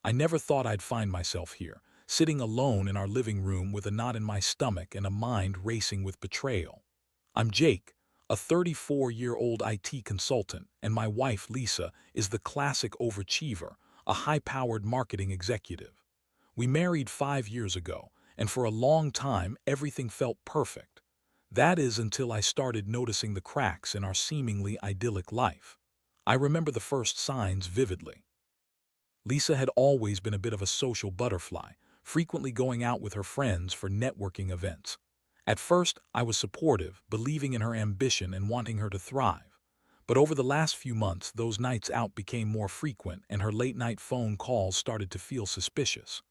I never thought I'd find myself here, sitting alone in our living room with a knot in my stomach and a mind racing with betrayal. I'm Jake, a 34-year-old IT consultant, and my wife, Lisa, is the classic overachiever, a high-powered marketing executive. We married 5 years ago, and for a long time everything felt perfect. That is until I started noticing the cracks in our seemingly idyllic life. I remember the first signs vividly. Lisa had always been a bit of a social butterfly, frequently going out with her friends for networking events. At first, I was supportive, believing in her ambition and wanting her to thrive. But over the last few months, those nights out became more frequent and her late-night phone calls started to feel suspicious.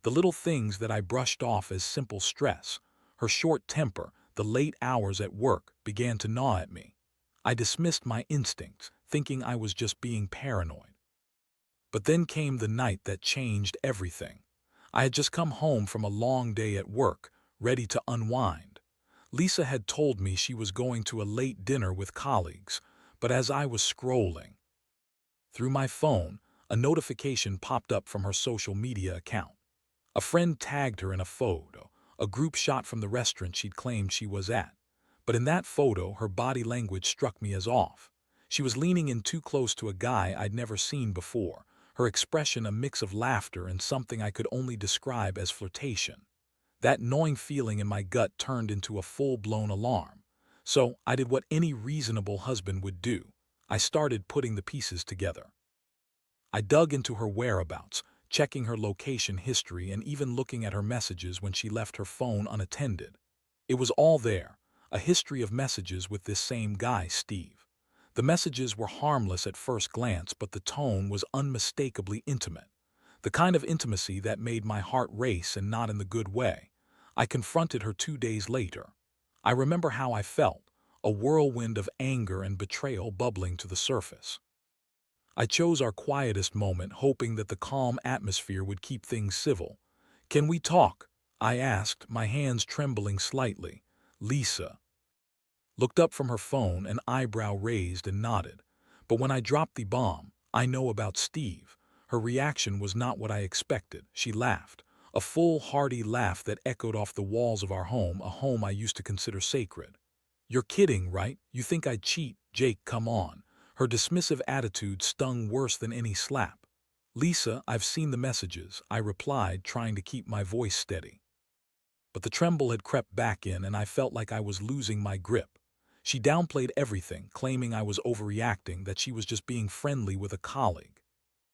The little things that I brushed off as simple stress, her short temper, the late hours at work, began to gnaw at me. I dismissed my instincts, thinking I was just being paranoid. But then came the night that changed everything. I had just come home from a long day at work, ready to unwind. Lisa had told me she was going to a late dinner with colleagues, but as I was scrolling through my phone, a notification popped up from her social media account. A friend tagged her in a photo, a group shot from the restaurant she'd claimed she was at. But in that photo, her body language struck me as off. She was leaning in too close to a guy I'd never seen before, her expression a mix of laughter and something I could only describe as flirtation. That gnawing feeling in my gut turned into a full-blown alarm. So I did what any reasonable husband would do. I started putting the pieces together. I dug into her whereabouts, checking her location history and even looking at her messages when she left her phone unattended. It was all there, a history of messages with this same guy, Steve. The messages were harmless at first glance, but the tone was unmistakably intimate. The kind of intimacy that made my heart race, and not in the good way. I confronted her 2 days later. I remember how I felt, a whirlwind of anger and betrayal bubbling to the surface. I chose our quietest moment, hoping that the calm atmosphere would keep things civil. "Can we talk?" I asked, my hands trembling slightly. Lisa looked up from her phone, an eyebrow raised, and nodded. But when I dropped the bomb, "I know about Steve," her reaction was not what I expected. She laughed, a full, hearty laugh that echoed off the walls of our home, a home I used to consider sacred. "You're kidding, right? You think I'd cheat? Jake, come on." Her dismissive attitude stung worse than any slap. "Lisa, I've seen the messages," I replied, trying to keep my voice steady. But the tremble had crept back in, and I felt like I was losing my grip. She downplayed everything, claiming I was overreacting, that she was just being friendly with a colleague.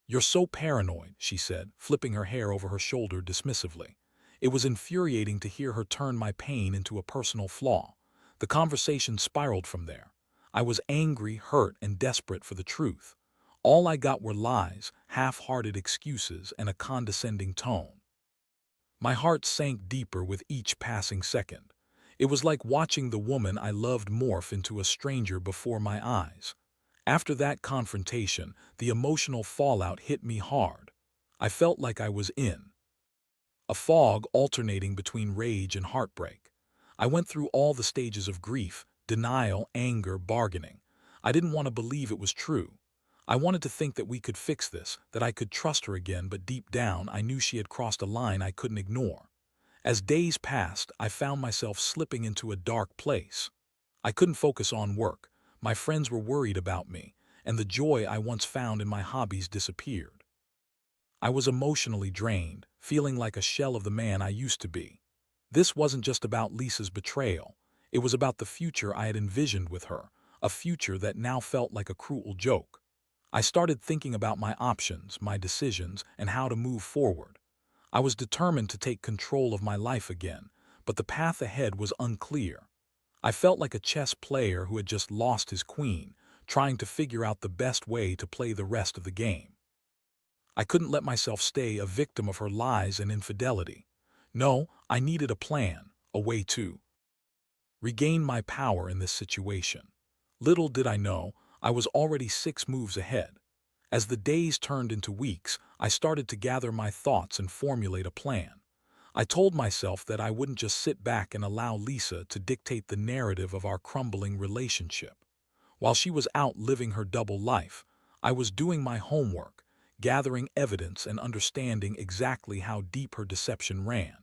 "You're so paranoid," she said, flipping her hair over her shoulder dismissively. It was infuriating to hear her turn my pain into a personal flaw. The conversation spiraled from there. I was angry, hurt, and desperate for the truth. All I got were lies, half-hearted excuses, and a condescending tone. My heart sank deeper with each passing second. It was like watching the woman I loved morph into a stranger before my eyes. After that confrontation, the emotional fallout hit me hard. I felt like I was in a fog, alternating between rage and heartbreak. I went through all the stages of grief, denial, anger, bargaining. I didn't want to believe it was true. I wanted to think that we could fix this, that I could trust her again, but deep down I knew she had crossed a line I couldn't ignore. As days passed, I found myself slipping into a dark place. I couldn't focus on work. My friends were worried about me, and the joy I once found in my hobbies disappeared. I was emotionally drained, feeling like a shell of the man I used to be. This wasn't just about Lisa's betrayal. It was about the future I had envisioned with her, a future that now felt like a cruel joke. I started thinking about my options, my decisions, and how to move forward. I was determined to take control of my life again, but the path ahead was unclear. I felt like a chess player who had just lost his queen, trying to figure out the best way to play the rest of the game. I couldn't let myself stay a victim of her lies and infidelity. No, I needed a plan, a way to regain my power in this situation. Little did I know, I was already 6 moves ahead. As the days turned into weeks, I started to gather my thoughts and formulate a plan. I told myself that I wouldn't just sit back and allow Lisa to dictate the narrative of our crumbling relationship. While she was out living her double life, I was doing my homework, gathering evidence and understanding exactly how deep her deception ran.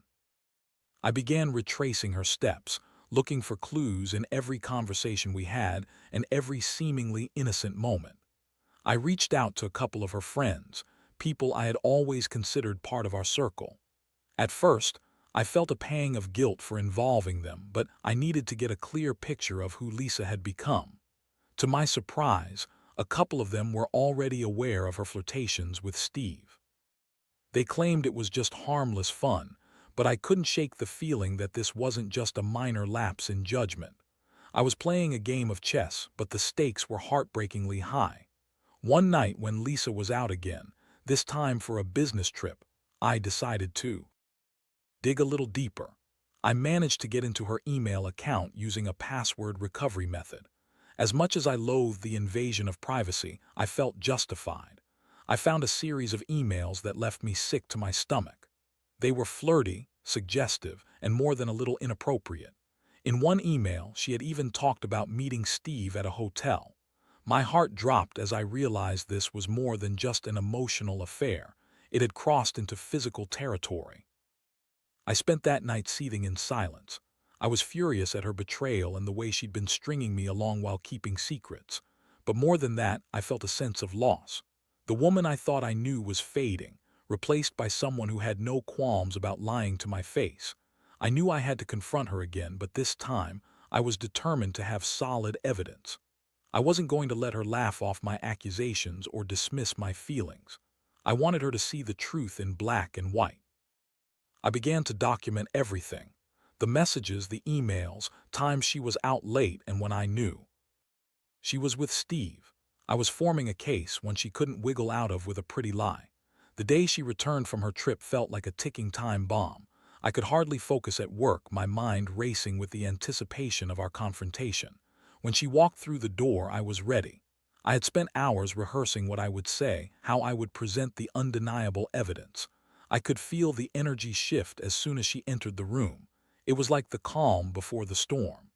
I began retracing her steps, looking for clues in every conversation we had and every seemingly innocent moment. I reached out to a couple of her friends, people I had always considered part of our circle. At first, I felt a pang of guilt for involving them, but I needed to get a clear picture of who Lisa had become. To my surprise, a couple of them were already aware of her flirtations with Steve. They claimed it was just harmless fun, but I couldn't shake the feeling that this wasn't just a minor lapse in judgment. I was playing a game of chess, but the stakes were heartbreakingly high. One night when Lisa was out again, this time for a business trip, I decided to dig a little deeper. I managed to get into her email account using a password recovery method. As much as I loathed the invasion of privacy, I felt justified. I found a series of emails that left me sick to my stomach. They were flirty, suggestive, and more than a little inappropriate. In one email, she had even talked about meeting Steve at a hotel. My heart dropped as I realized this was more than just an emotional affair. It had crossed into physical territory. I spent that night seething in silence. I was furious at her betrayal and the way she'd been stringing me along while keeping secrets. But more than that, I felt a sense of loss. The woman I thought I knew was fading, replaced by someone who had no qualms about lying to my face. I knew I had to confront her again, but this time, I was determined to have solid evidence. I wasn't going to let her laugh off my accusations or dismiss my feelings. I wanted her to see the truth in black and white. I began to document everything. The messages, the emails, times she was out late and when I knew. She was with Steve. I was forming a case one she couldn't wiggle out of with a pretty lie. The day she returned from her trip felt like a ticking time bomb. I could hardly focus at work, my mind racing with the anticipation of our confrontation. When she walked through the door, I was ready. I had spent hours rehearsing what I would say, how I would present the undeniable evidence. I could feel the energy shift as soon as she entered the room. It was like the calm before the storm.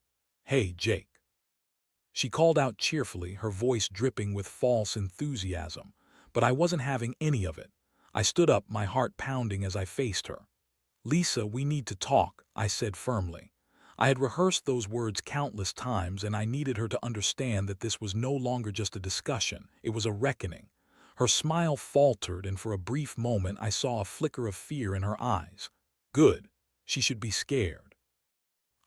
"Hey, Jake." She called out cheerfully, her voice dripping with false enthusiasm. But I wasn't having any of it. I stood up, my heart pounding as I faced her. "Lisa, we need to talk," I said firmly. I had rehearsed those words countless times, and I needed her to understand that this was no longer just a discussion, it was a reckoning. Her smile faltered, and for a brief moment I saw a flicker of fear in her eyes. Good. She should be scared.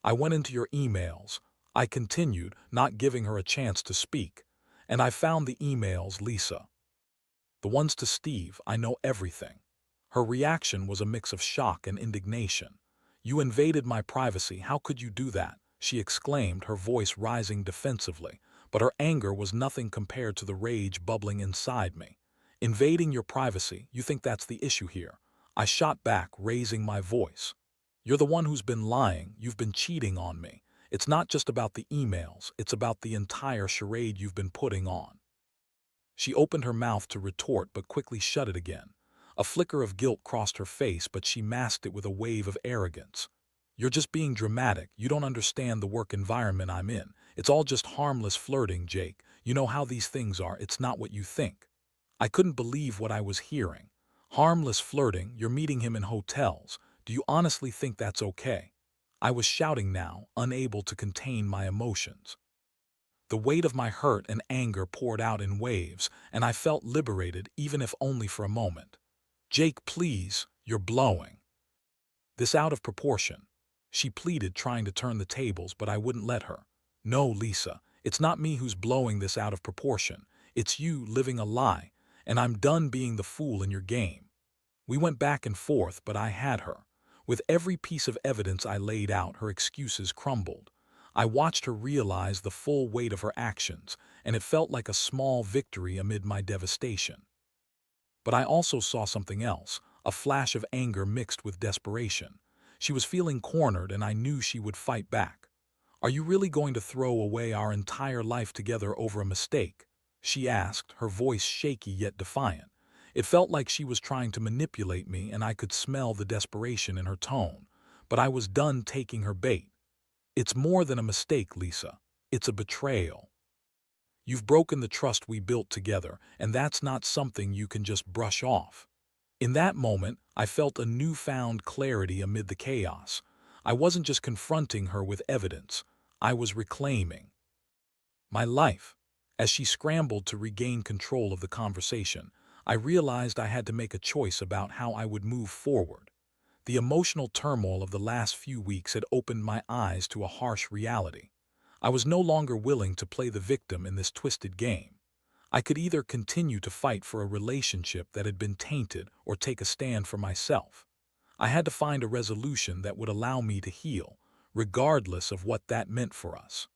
"I went into your emails," I continued, not giving her a chance to speak. "And I found the emails, Lisa. The ones to Steve, I know everything." Her reaction was a mix of shock and indignation. "You invaded my privacy, how could you do that?" she exclaimed, her voice rising defensively. But her anger was nothing compared to the rage bubbling inside me. "Invading your privacy, you think that's the issue here?" I shot back, raising my voice. "You're the one who's been lying, you've been cheating on me. It's not just about the emails, it's about the entire charade you've been putting on." She opened her mouth to retort but quickly shut it again. A flicker of guilt crossed her face, but she masked it with a wave of arrogance. "You're just being dramatic. You don't understand the work environment I'm in. It's all just harmless flirting, Jake. You know how these things are. It's not what you think." I couldn't believe what I was hearing. "Harmless flirting? You're meeting him in hotels. Do you honestly think that's okay?" I was shouting now, unable to contain my emotions. The weight of my hurt and anger poured out in waves, and I felt liberated, even if only for a moment. "Jake, please, you're blowing this out of proportion." She pleaded, trying to turn the tables, but I wouldn't let her. "No, Lisa, it's not me who's blowing this out of proportion. It's you living a lie, and I'm done being the fool in your game." We went back and forth, but I had her. With every piece of evidence I laid out, her excuses crumbled. I watched her realize the full weight of her actions, and it felt like a small victory amid my devastation. But I also saw something else, a flash of anger mixed with desperation. She was feeling cornered, and I knew she would fight back. "Are you really going to throw away our entire life together over a mistake?" she asked, her voice shaky yet defiant. It felt like she was trying to manipulate me, and I could smell the desperation in her tone. But I was done taking her bait. "It's more than a mistake, Lisa. It's a betrayal." You've broken the trust we built together, and that's not something you can just brush off. In that moment, I felt a newfound clarity amid the chaos. I wasn't just confronting her with evidence, I was reclaiming my life. As she scrambled to regain control of the conversation, I realized I had to make a choice about how I would move forward. The emotional turmoil of the last few weeks had opened my eyes to a harsh reality. I was no longer willing to play the victim in this twisted game. I could either continue to fight for a relationship that had been tainted or take a stand for myself. I had to find a resolution that would allow me to heal, regardless of what that meant for us.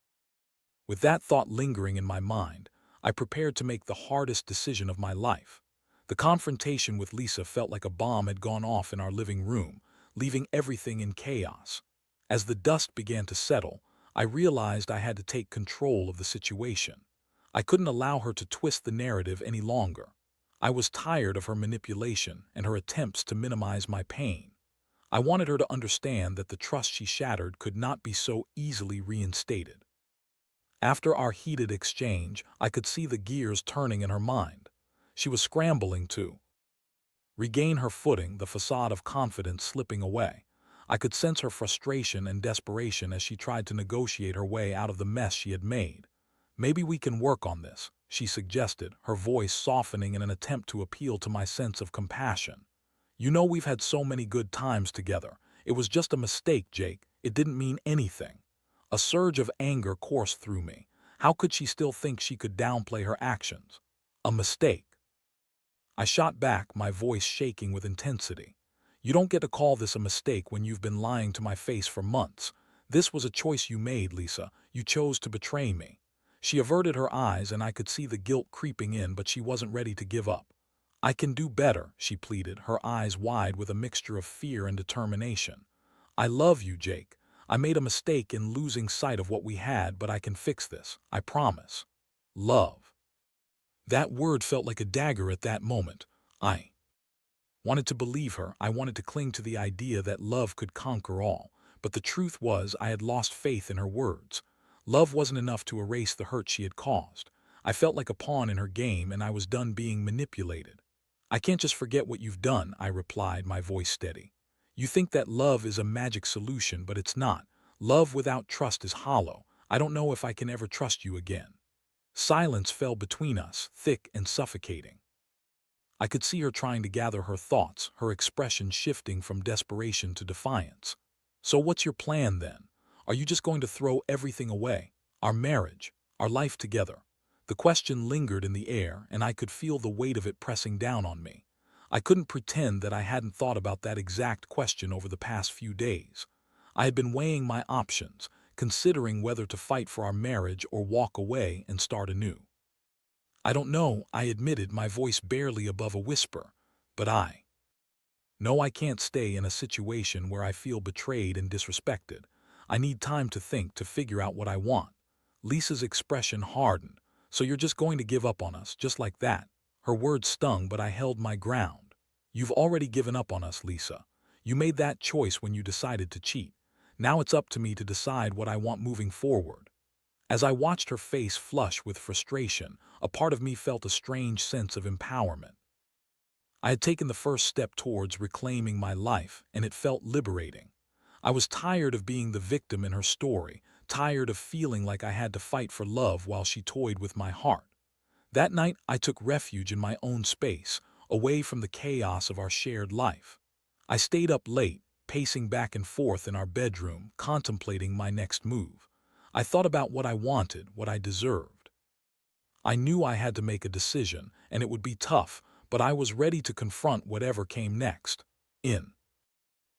With that thought lingering in my mind, I prepared to make the hardest decision of my life. The confrontation with Lisa felt like a bomb had gone off in our living room, leaving everything in chaos. As the dust began to settle, I realized I had to take control of the situation. I couldn't allow her to twist the narrative any longer. I was tired of her manipulation and her attempts to minimize my pain. I wanted her to understand that the trust she shattered could not be so easily reinstated. After our heated exchange, I could see the gears turning in her mind. She was scrambling to regain her footing, the facade of confidence slipping away. I could sense her frustration and desperation as she tried to negotiate her way out of the mess she had made. "Maybe we can work on this," she suggested, her voice softening in an attempt to appeal to my sense of compassion. "You know we've had so many good times together. It was just a mistake, Jake. It didn't mean anything." A surge of anger coursed through me. How could she still think she could downplay her actions? A mistake. I shot back, my voice shaking with intensity. "You don't get to call this a mistake when you've been lying to my face for months. This was a choice you made, Lisa. You chose to betray me." She averted her eyes and I could see the guilt creeping in, but she wasn't ready to give up. "I can do better," she pleaded, her eyes wide with a mixture of fear and determination. "I love you, Jake. I made a mistake in losing sight of what we had, but I can fix this. I promise." Love. That word felt like a dagger at that moment. I wanted to believe her. I wanted to cling to the idea that love could conquer all. But the truth was, I had lost faith in her words. Love wasn't enough to erase the hurt she had caused. I felt like a pawn in her game, and I was done being manipulated. "I can't just forget what you've done," I replied, my voice steady. "You think that love is a magic solution, but it's not. Love without trust is hollow. I don't know if I can ever trust you again." Silence fell between us, thick and suffocating. I could see her trying to gather her thoughts, her expression shifting from desperation to defiance. "So what's your plan then? Are you just going to throw everything away? Our marriage, our life together?" The question lingered in the air, and I could feel the weight of it pressing down on me. I couldn't pretend that I hadn't thought about that exact question over the past few days. I had been weighing my options, considering whether to fight for our marriage or walk away and start anew. "I don't know," I admitted, my voice barely above a whisper, "but I know I can't stay in a situation where I feel betrayed and disrespected. I need time to think, to figure out what I want." Lisa's expression hardened. "So you're just going to give up on us, just like that?" Her words stung, but I held my ground. "You've already given up on us, Lisa. You made that choice when you decided to cheat. Now it's up to me to decide what I want moving forward." As I watched her face flush with frustration, a part of me felt a strange sense of empowerment. I had taken the first step towards reclaiming my life, and it felt liberating. I was tired of being the victim in her story, tired of feeling like I had to fight for love while she toyed with my heart. That night, I took refuge in my own space, away from the chaos of our shared life. I stayed up late, pacing back and forth in our bedroom, contemplating my next move. I thought about what I wanted, what I deserved. I knew I had to make a decision, and it would be tough, but I was ready to confront whatever came next. In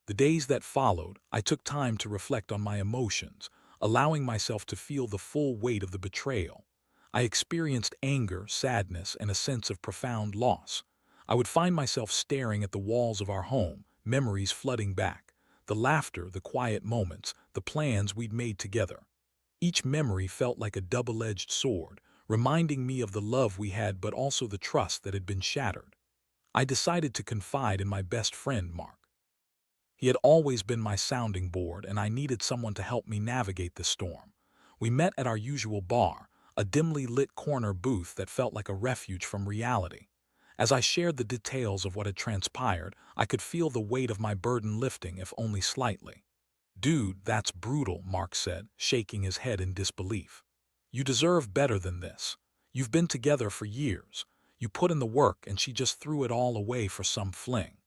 the days that followed, I took time to reflect on my emotions, allowing myself to feel the full weight of the betrayal. I experienced anger, sadness, and a sense of profound loss. I would find myself staring at the walls of our home, memories flooding back. The laughter, the quiet moments, the plans we'd made together. Each memory felt like a double-edged sword, reminding me of the love we had but also the trust that had been shattered. I decided to confide in my best friend, Mark. He had always been my sounding board, and I needed someone to help me navigate the storm. We met at our usual bar. a dimly lit corner booth that felt like a refuge from reality. As I shared the details of what had transpired, I could feel the weight of my burden lifting, if only slightly. "Dude, that's brutal," Mark said, shaking his head in disbelief. "You deserve better than this. You've been together for years. You put in the work and she just threw it all away for some fling.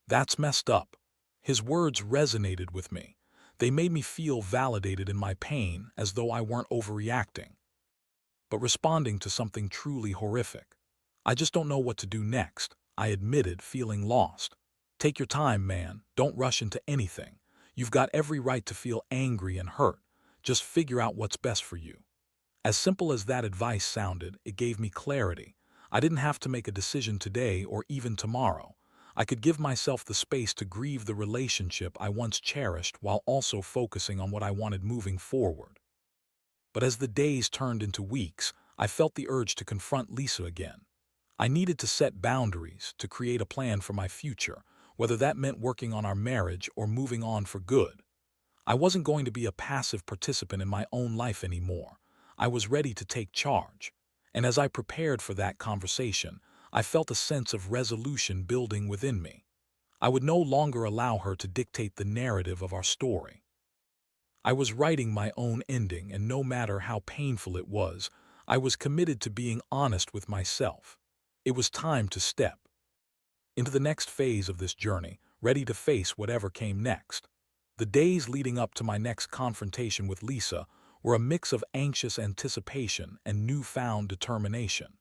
That's messed up." His words resonated with me. They made me feel validated in my pain, as though I weren't overreacting, but responding to something truly horrific. "I just don't know what to do next," I admitted, feeling lost. "Take your time, man. Don't rush into anything. You've got every right to feel angry and hurt. Just figure out what's best for you." As simple as that advice sounded, it gave me clarity. I didn't have to make a decision today or even tomorrow. I could give myself the space to grieve the relationship I once cherished while also focusing on what I wanted moving forward. But as the days turned into weeks, I felt the urge to confront Lisa again. I needed to set boundaries, to create a plan for my future, whether that meant working on our marriage or moving on for good. I wasn't going to be a passive participant in my own life anymore. I was ready to take charge. And as I prepared for that conversation, I felt a sense of resolution building within me. I would no longer allow her to dictate the narrative of our story. I was writing my own ending, and no matter how painful it was, I was committed to being honest with myself. It was time to step into the next phase of this journey, ready to face whatever came next. The days leading up to my next confrontation with Lisa were a mix of anxious anticipation and newfound determination.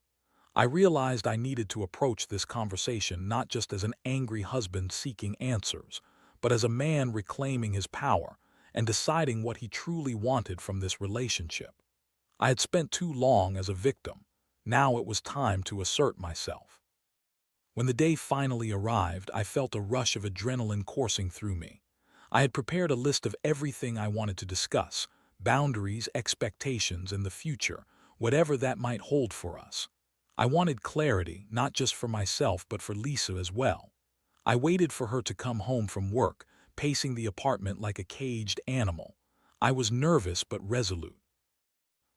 I realized I needed to approach this conversation not just as an angry husband seeking answers, but as a man reclaiming his power and deciding what he truly wanted from this relationship. I had spent too long as a victim. Now it was time to assert myself. When the day finally arrived, I felt a rush of adrenaline coursing through me. I had prepared a list of everything I wanted to discuss: boundaries, expectations, and the future, whatever that might hold for us. I wanted clarity, not just for myself but for Lisa as well. I waited for her to come home from work, pacing the apartment like a caged animal. I was nervous but resolute.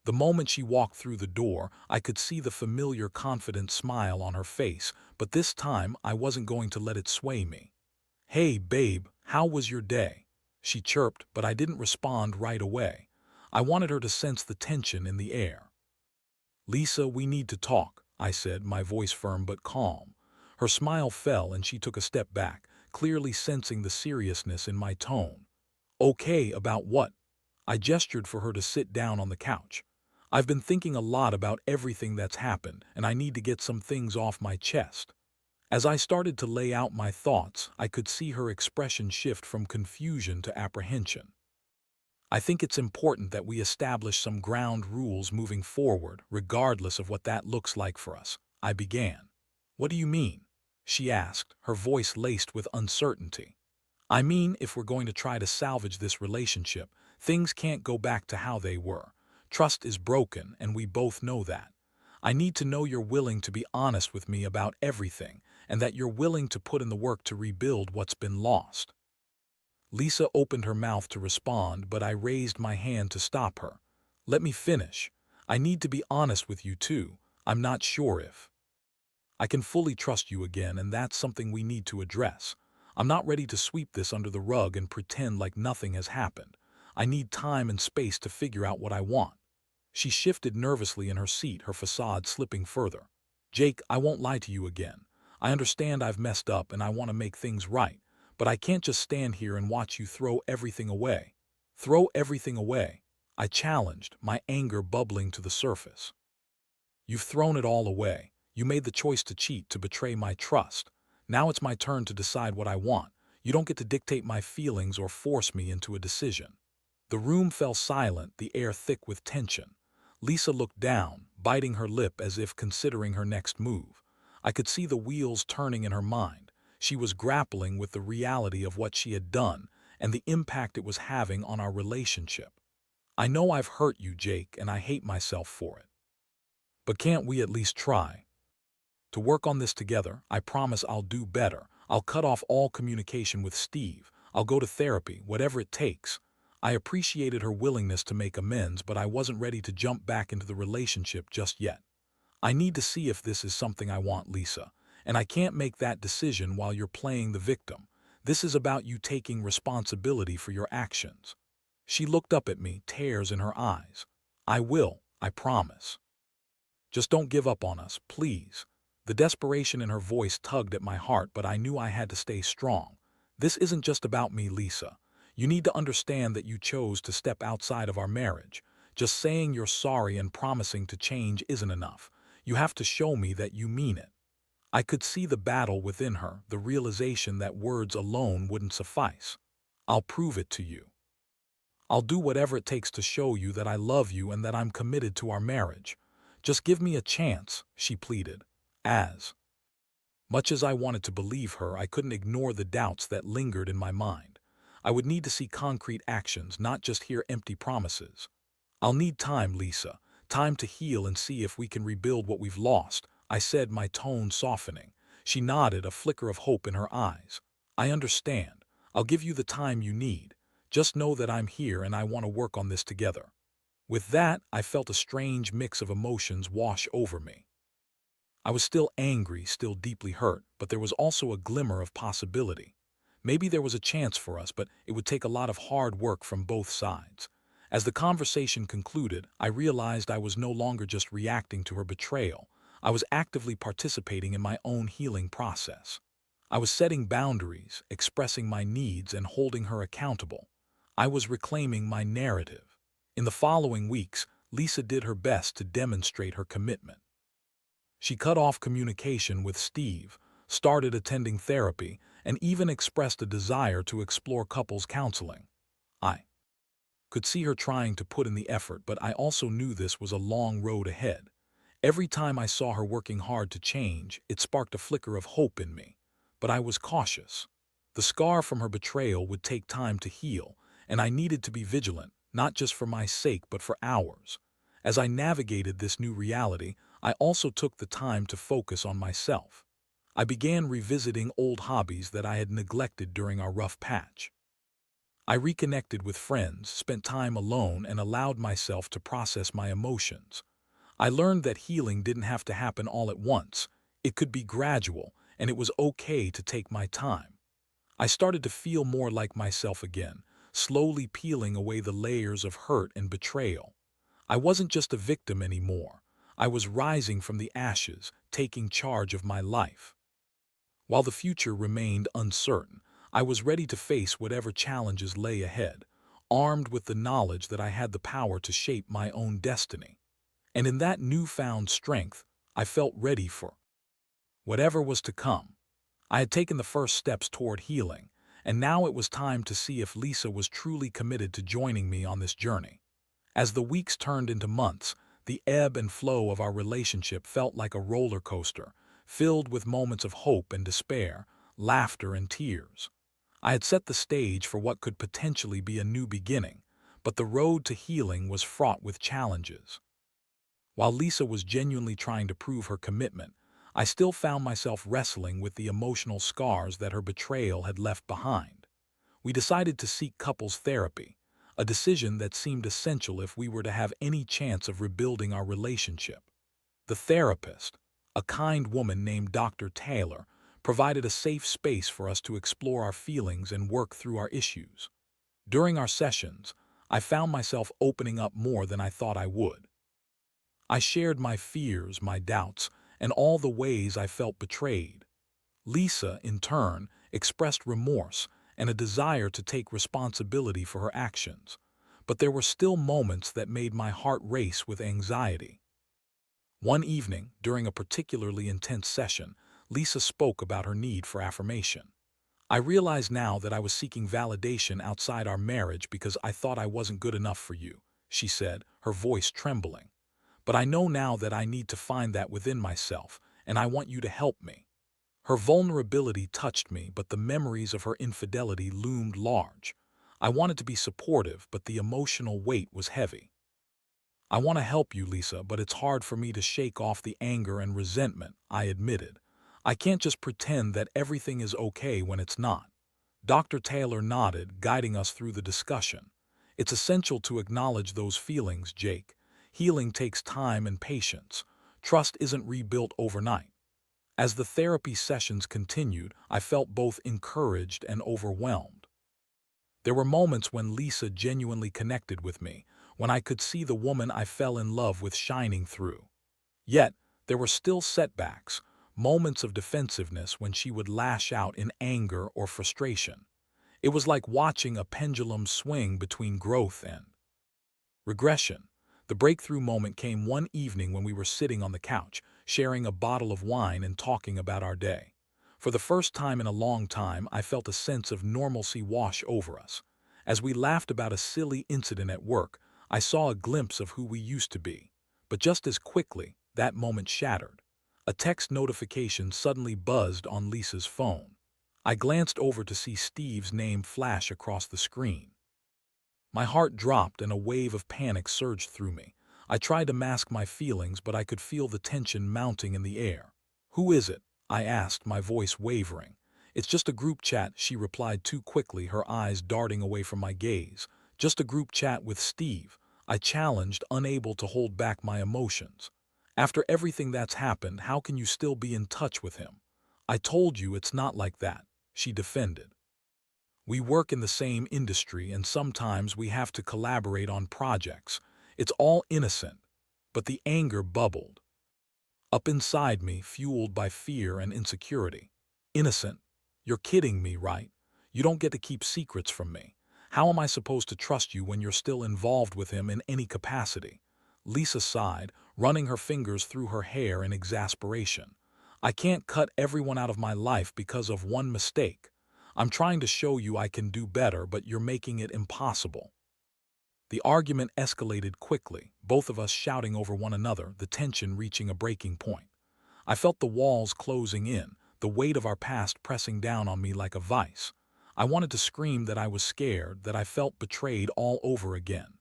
The moment she walked through the door, I could see the familiar confident smile on her face, but this time I wasn't going to let it sway me. "Hey, babe, how was your day?" she chirped, but I didn't respond right away. I wanted her to sense the tension in the air. "Lisa, we need to talk," I said, my voice firm but calm. Her smile fell and she took a step back, clearly sensing the seriousness in my tone. "Okay, about what?" I gestured for her to sit down on the couch. "I've been thinking a lot about everything that's happened, and I need to get some things off my chest." As I started to lay out my thoughts, I could see her expression shift from confusion to apprehension. "I think it's important that we establish some ground rules moving forward, regardless of what that looks like for us," I began. "What do you mean?" she asked, her voice laced with uncertainty. "I mean, if we're going to try to salvage this relationship, things can't go back to how they were. Trust is broken, and we both know that. I need to know you're willing to be honest with me about everything, and that you're willing to put in the work to rebuild what's been lost." Lisa opened her mouth to respond, but I raised my hand to stop her. "Let me finish. I need to be honest with you too. I'm not sure if I can fully trust you again, and that's something we need to address. I'm not ready to sweep this under the rug and pretend like nothing has happened. I need time and space to figure out what I want." She shifted nervously in her seat, her facade slipping further. "Jake, I won't lie to you again. I understand I've messed up and I want to make things right, but I can't just stand here and watch you throw everything away." "Throw everything away?" I challenged, my anger bubbling to the surface. "You've thrown it all away. You made the choice to cheat, to betray my trust. Now it's my turn to decide what I want. You don't get to dictate my feelings or force me into a decision." The room fell silent, the air thick with tension. Lisa looked down, biting her lip as if considering her next move. I could see the wheels turning in her mind. She was grappling with the reality of what she had done and the impact it was having on our relationship. "I know I've hurt you, Jake, and I hate myself for it. But can't we at least try to work on this together? I promise I'll do better. I'll cut off all communication with Steve. I'll go to therapy, whatever it takes." I appreciated her willingness to make amends, but I wasn't ready to jump back into the relationship just yet. I need to see if this is something I want, Lisa, and I can't make that decision while you're playing the victim. This is about you taking responsibility for your actions. She looked up at me, tears in her eyes. I will, I promise. Just don't give up on us, please. The desperation in her voice tugged at my heart, but I knew I had to stay strong. This isn't just about me, Lisa. You need to understand that you chose to step outside of our marriage. Just saying you're sorry and promising to change isn't enough. You have to show me that you mean it. I could see the battle within her, the realization that words alone wouldn't suffice. I'll prove it to you. I'll do whatever it takes to show you that I love you and that I'm committed to our marriage. Just give me a chance, she pleaded. As much as I wanted to believe her, I couldn't ignore the doubts that lingered in my mind. I would need to see concrete actions, not just hear empty promises. I'll need time, Lisa, time to heal and see if we can rebuild what we've lost, I said, my tone softening. She nodded, a flicker of hope in her eyes. I understand. I'll give you the time you need. Just know that I'm here and I want to work on this together. With that, I felt a strange mix of emotions wash over me. I was still angry, still deeply hurt, but there was also a glimmer of possibility. Maybe there was a chance for us, but it would take a lot of hard work from both sides. As the conversation concluded, I realized I was no longer just reacting to her betrayal. I was actively participating in my own healing process. I was setting boundaries, expressing my needs, and holding her accountable. I was reclaiming my narrative. In the following weeks, Lisa did her best to demonstrate her commitment. She cut off communication with Steve, started attending therapy, and even expressed a desire to explore couples counseling. I could see her trying to put in the effort, but I also knew this was a long road ahead. Every time I saw her working hard to change, it sparked a flicker of hope in me. But I was cautious. The scar from her betrayal would take time to heal, and I needed to be vigilant, not just for my sake but for ours. As I navigated this new reality, I also took the time to focus on myself. I began revisiting old hobbies that I had neglected during our rough patch. I reconnected with friends, spent time alone, and allowed myself to process my emotions. I learned that healing didn't have to happen all at once. It could be gradual, and it was okay to take my time. I started to feel more like myself again, slowly peeling away the layers of hurt and betrayal. I wasn't just a victim anymore. I was rising from the ashes, taking charge of my life. While the future remained uncertain, I was ready to face whatever challenges lay ahead, armed with the knowledge that I had the power to shape my own destiny. And in that newfound strength, I felt ready for whatever was to come. I had taken the first steps toward healing, and now it was time to see if Lisa was truly committed to joining me on this journey. As the weeks turned into months, the ebb and flow of our relationship felt like a roller coaster, filled with moments of hope and despair, laughter and tears. I had set the stage for what could potentially be a new beginning, but the road to healing was fraught with challenges. While Lisa was genuinely trying to prove her commitment, I still found myself wrestling with the emotional scars that her betrayal had left behind. We decided to seek couples therapy, a decision that seemed essential if we were to have any chance of rebuilding our relationship. The therapist, a kind woman named Dr. Taylor, provided a safe space for us to explore our feelings and work through our issues. During our sessions, I found myself opening up more than I thought I would. I shared my fears, my doubts, and all the ways I felt betrayed. Lisa, in turn, expressed remorse and a desire to take responsibility for her actions. But there were still moments that made my heart race with anxiety. One evening, during a particularly intense session, Lisa spoke about her need for affirmation. I realize now that I was seeking validation outside our marriage because I thought I wasn't good enough for you, she said, her voice trembling. But I know now that I need to find that within myself, and I want you to help me. Her vulnerability touched me, but the memories of her infidelity loomed large. I wanted to be supportive, but the emotional weight was heavy. I want to help you, Lisa, but it's hard for me to shake off the anger and resentment, I admitted. I can't just pretend that everything is okay when it's not. Dr. Taylor nodded, guiding us through the discussion. It's essential to acknowledge those feelings, Jake. Healing takes time and patience. Trust isn't rebuilt overnight. As the therapy sessions continued, I felt both encouraged and overwhelmed. There were moments when Lisa genuinely connected with me, when I could see the woman I fell in love with shining through. Yet, there were still setbacks, moments of defensiveness when she would lash out in anger or frustration. It was like watching a pendulum swing between growth and regression. The breakthrough moment came one evening when we were sitting on the couch, sharing a bottle of wine and talking about our day. For the first time in a long time, I felt a sense of normalcy wash over us. As we laughed about a silly incident at work, I saw a glimpse of who we used to be. But just as quickly, that moment shattered. A text notification suddenly buzzed on Lisa's phone. I glanced over to see Steve's name flash across the screen. My heart dropped and a wave of panic surged through me. I tried to mask my feelings, but I could feel the tension mounting in the air. "Who is it?" I asked, my voice wavering. "It's just a group chat," she replied too quickly, her eyes darting away from my gaze. "Just a group chat with Steve," I challenged, unable to hold back my emotions. "After everything that's happened, how can you still be in touch with him?" "I told you it's not like that," she defended. "We work in the same industry and sometimes we have to collaborate on projects. It's all innocent." But the anger bubbled up inside me, fueled by fear and insecurity. "Innocent? You're kidding me, right? You don't get to keep secrets from me. How am I supposed to trust you when you're still involved with him in any capacity?" Lisa sighed, running her fingers through her hair in exasperation. "I can't cut everyone out of my life because of one mistake. I'm trying to show you I can do better, but you're making it impossible." The argument escalated quickly, both of us shouting over one another, the tension reaching a breaking point. I felt the walls closing in, the weight of our past pressing down on me like a vice. I wanted to scream that I was scared, that I felt betrayed all over again.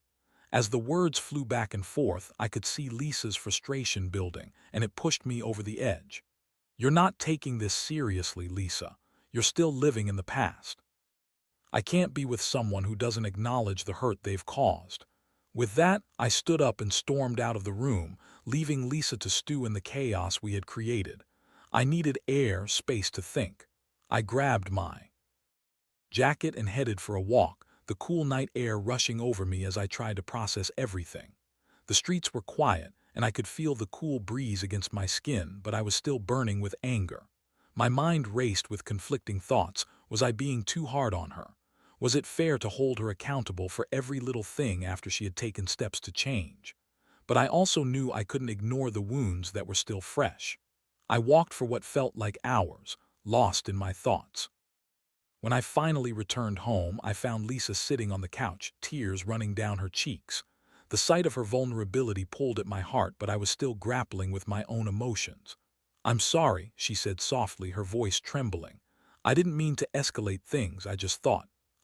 As the words flew back and forth, I could see Lisa's frustration building, and it pushed me over the edge. "You're not taking this seriously, Lisa. You're still living in the past. I can't be with someone who doesn't acknowledge the hurt they've caused." With that, I stood up and stormed out of the room, leaving Lisa to stew in the chaos we had created. I needed air, space to think. I grabbed my jacket and headed for a walk, the cool night air rushing over me as I tried to process everything. The streets were quiet, and I could feel the cool breeze against my skin, but I was still burning with anger. My mind raced with conflicting thoughts. Was I being too hard on her? Was it fair to hold her accountable for every little thing after she had taken steps to change? But I also knew I couldn't ignore the wounds that were still fresh. I walked for what felt like hours, lost in my thoughts. When I finally returned home, I found Lisa sitting on the couch, tears running down her cheeks. The sight of her vulnerability pulled at my heart, but I was still grappling with my own emotions. "I'm sorry," she said softly, her voice trembling. "I didn't mean to escalate things,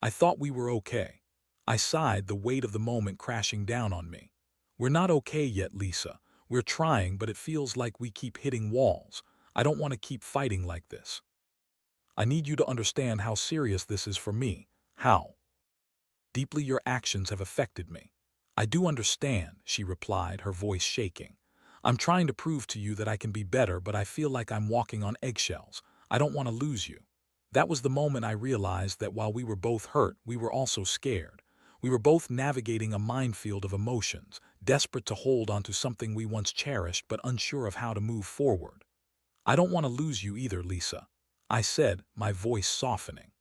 I thought we were okay." I sighed, the weight of the moment crashing down on me. "We're not okay yet, Lisa. We're trying, but it feels like we keep hitting walls. I don't want to keep fighting like this. I need you to understand how serious this is for me, how deeply your actions have affected me." "I do understand," she replied, her voice shaking. "I'm trying to prove to you that I can be better, but I feel like I'm walking on eggshells. I don't want to lose you." That was the moment I realized that while we were both hurt, we were also scared. We were both navigating a minefield of emotions, desperate to hold onto something we once cherished but unsure of how to move forward. "I don't want to lose you either, Lisa," I said, my voice softening.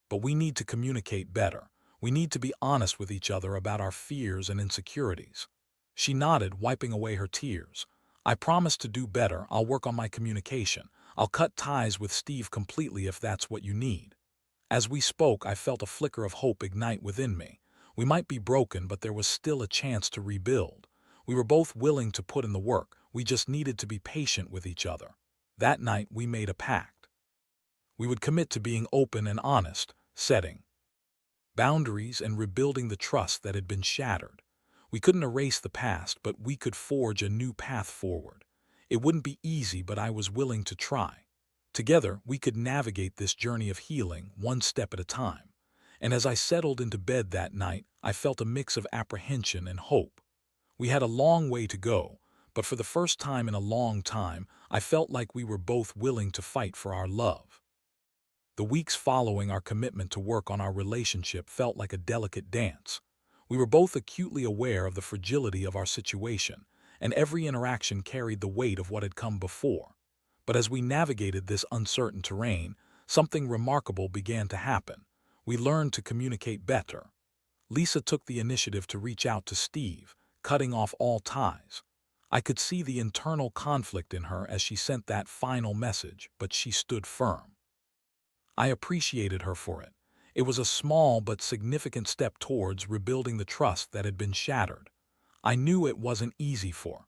"But we need to communicate better. We need to be honest with each other about our fears and insecurities." She nodded, wiping away her tears. "I promise to do better. I'll work on my communication. I'll cut ties with Steve completely if that's what you need." As we spoke, I felt a flicker of hope ignite within me. We might be broken, but there was still a chance to rebuild. We were both willing to put in the work. We just needed to be patient with each other. That night, we made a pact. We would commit to being open and honest, setting boundaries and rebuilding the trust that had been shattered. We couldn't erase the past, but we could forge a new path forward. It wouldn't be easy, but I was willing to try. Together, we could navigate this journey of healing one step at a time. and as I settled into bed that night, I felt a mix of apprehension and hope. We had a long way to go, but for the first time in a long time, I felt like we were both willing to fight for our love. The weeks following our commitment to work on our relationship felt like a delicate dance. We were both acutely aware of the fragility of our situation, and every interaction carried the weight of what had come before. But as we navigated this uncertain terrain, something remarkable began to happen. We learned to communicate better. Lisa took the initiative to reach out to Steve, cutting off all ties. I could see the internal conflict in her as she sent that final message, but she stood firm. I appreciated her for it. It was a small but significant step towards rebuilding the trust that had been shattered. I knew it wasn't easy for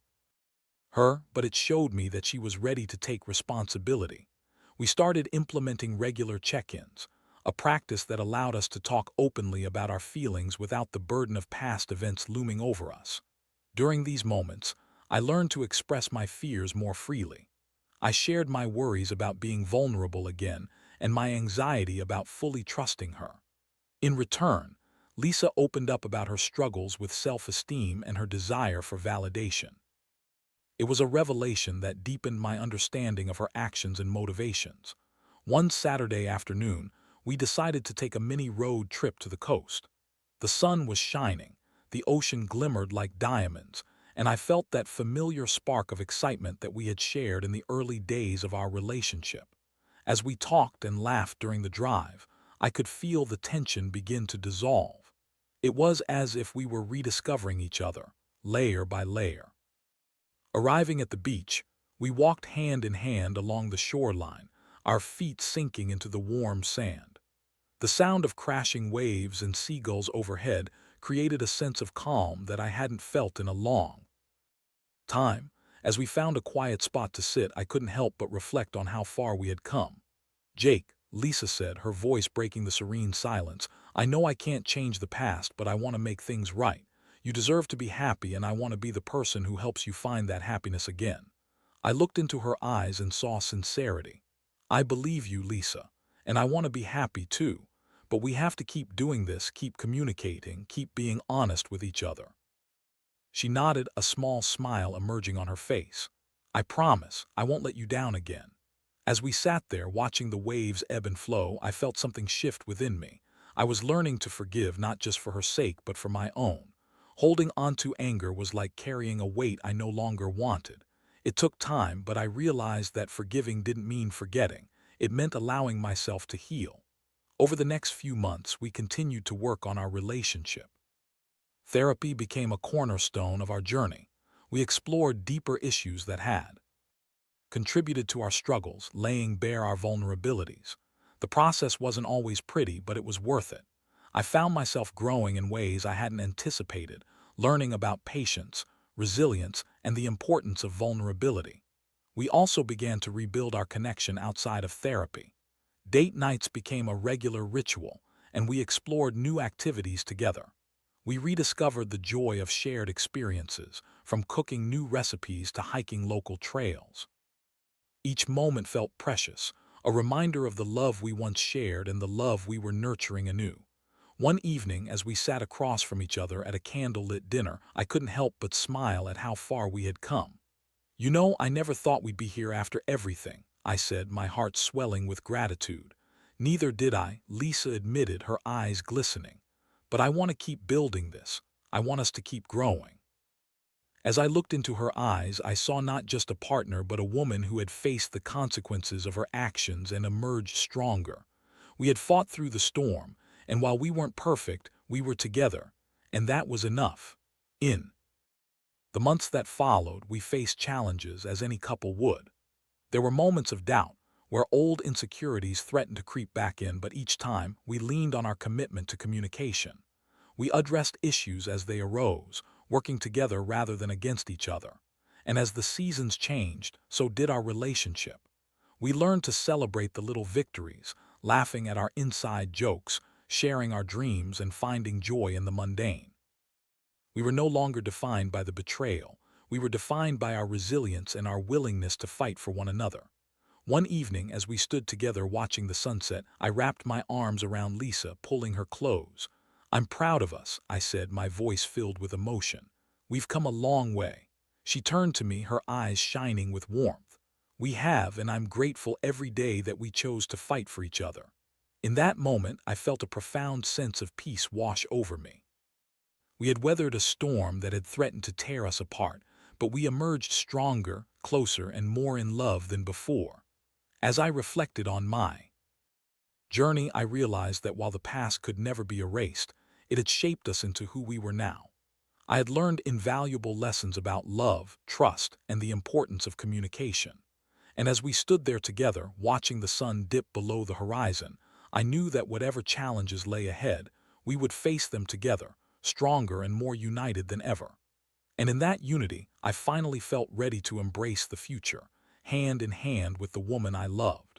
her, but it showed me that she was ready to take responsibility. We started implementing regular check-ins, a practice that allowed us to talk openly about our feelings without the burden of past events looming over us. During these moments, I learned to express my fears more freely. I shared my worries about being vulnerable again and my anxiety about fully trusting her. In return, Lisa opened up about her struggles with self-esteem and her desire for validation. It was a revelation that deepened my understanding of her actions and motivations. One Saturday afternoon, we decided to take a mini road trip to the coast. The sun was shining, the ocean glimmered like diamonds, and I felt that familiar spark of excitement that we had shared in the early days of our relationship. As we talked and laughed during the drive, I could feel the tension begin to dissolve. It was as if we were rediscovering each other, layer by layer. Arriving at the beach, we walked hand in hand along the shoreline, our feet sinking into the warm sand. The sound of crashing waves and seagulls overhead created a sense of calm that I hadn't felt in a long time. As we found a quiet spot to sit, I couldn't help but reflect on how far we had come. "Jake," Lisa said, her voice breaking the serene silence, "I know I can't change the past, but I want to make things right. You deserve to be happy, and I want to be the person who helps you find that happiness again." I looked into her eyes and saw sincerity. "I believe you, Lisa, and I want to be happy too. But we have to keep doing this, keep communicating, keep being honest with each other." She nodded, a small smile emerging on her face. "I promise, I won't let you down again." As we sat there watching the waves ebb and flow, I felt something shift within me. I was learning to forgive not just for her sake but for my own. Holding on to anger was like carrying a weight I no longer wanted. It took time, but I realized that forgiving didn't mean forgetting. It meant allowing myself to heal. Over the next few months, we continued to work on our relationship. Therapy became a cornerstone of our journey. We explored deeper issues that had contributed to our struggles, laying bare our vulnerabilities. The process wasn't always pretty, but it was worth it. I found myself growing in ways I hadn't anticipated, learning about patience, resilience, and the importance of vulnerability. We also began to rebuild our connection outside of therapy. Date nights became a regular ritual, and we explored new activities together. We rediscovered the joy of shared experiences, from cooking new recipes to hiking local trails. Each moment felt precious, a reminder of the love we once shared and the love we were nurturing anew. One evening, as we sat across from each other at a candlelit dinner, I couldn't help but smile at how far we had come. "You know, I never thought we'd be here after everything," I said, my heart swelling with gratitude. "Neither did I," Lisa admitted, her eyes glistening. "But I want to keep building this. I want us to keep growing." As I looked into her eyes, I saw not just a partner but a woman who had faced the consequences of her actions and emerged stronger. We had fought through the storm, and while we weren't perfect, we were together, and that was enough. In the months that followed, we faced challenges as any couple would. There were moments of doubt, where old insecurities threatened to creep back in, but each time, we leaned on our commitment to communication. We addressed issues as they arose, working together rather than against each other. And as the seasons changed, so did our relationship. We learned to celebrate the little victories, laughing at our inside jokes, sharing our dreams, and finding joy in the mundane. We were no longer defined by the betrayal. We were defined by our resilience and our willingness to fight for one another. One evening, as we stood together watching the sunset, I wrapped my arms around Lisa, pulling her close. "I'm proud of us," I said, my voice filled with emotion. "We've come a long way." She turned to me, her eyes shining with warmth. "We have, and I'm grateful every day that we chose to fight for each other." In that moment, I felt a profound sense of peace wash over me. We had weathered a storm that had threatened to tear us apart, but we emerged stronger, closer, and more in love than before. As I reflected on my journey, I realized that while the past could never be erased, it had shaped us into who we were now. I had learned invaluable lessons about love, trust, and the importance of communication. And as we stood there together, watching the sun dip below the horizon, I knew that whatever challenges lay ahead, we would face them together, stronger and more united than ever. And in that unity, I finally felt ready to embrace the future, hand in hand with the woman I loved.